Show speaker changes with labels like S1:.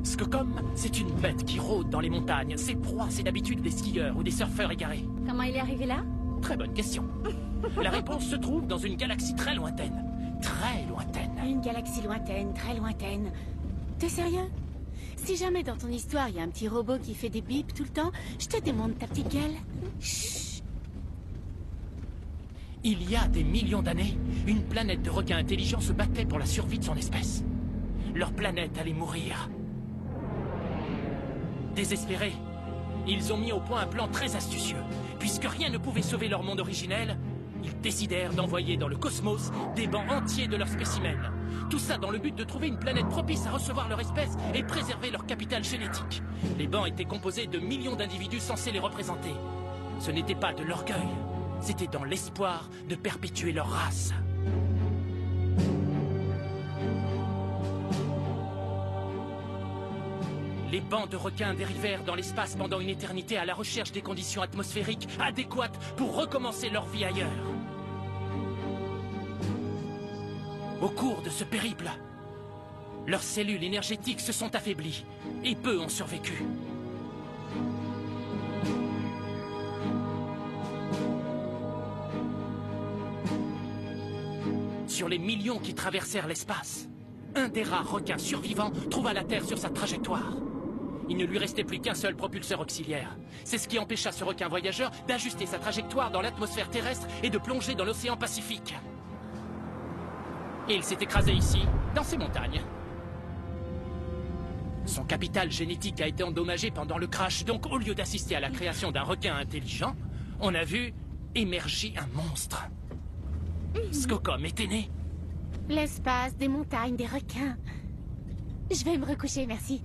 S1: Skocom, c'est une bête qui rôde dans les montagnes. Ses proies, c'est d'habitude des skieurs ou des surfeurs égarés.
S2: Comment il est arrivé là?
S1: Très bonne question. La réponse se trouve dans une galaxie très lointaine. Très lointaine.
S2: Une galaxie lointaine, très lointaine. T'es sérieux? Si jamais dans ton histoire, il y a un petit robot qui fait des bips tout le temps, je te démonte ta petite gueule. Chut.
S1: Il y a des millions d'années, une planète de requins intelligents se battait pour la survie de son espèce. Leur planète allait mourir. Désespérés, ils ont mis au point un plan très astucieux. Puisque rien ne pouvait sauver leur monde originel, ils décidèrent d'envoyer dans le cosmos des bancs entiers de leurs spécimens. Tout ça dans le but de trouver une planète propice à recevoir leur espèce et préserver leur capital génétique. Les bancs étaient composés de millions d'individus censés les représenter. Ce n'était pas de l'orgueil, c'était dans l'espoir de perpétuer leur race. Les bancs de requins dérivèrent dans l'espace pendant une éternité à la recherche des conditions atmosphériques adéquates pour recommencer leur vie ailleurs. Au cours de ce périple, leurs cellules énergétiques se sont affaiblies et peu ont survécu. Sur les millions qui traversèrent l'espace, un des rares requins survivants trouva la Terre sur sa trajectoire. Il ne lui restait plus qu'un seul propulseur auxiliaire. C'est ce qui empêcha ce requin voyageur d'ajuster sa trajectoire dans l'atmosphère terrestre et de plonger dans l'océan Pacifique. Et il s'est écrasé ici, dans ces montagnes. Son capital génétique a été endommagé pendant le crash, donc au lieu d'assister à la création d'un requin intelligent, on a vu émerger un monstre. Skocom était né.
S2: L'espace, des montagnes, des requins. Je vais me recoucher, merci.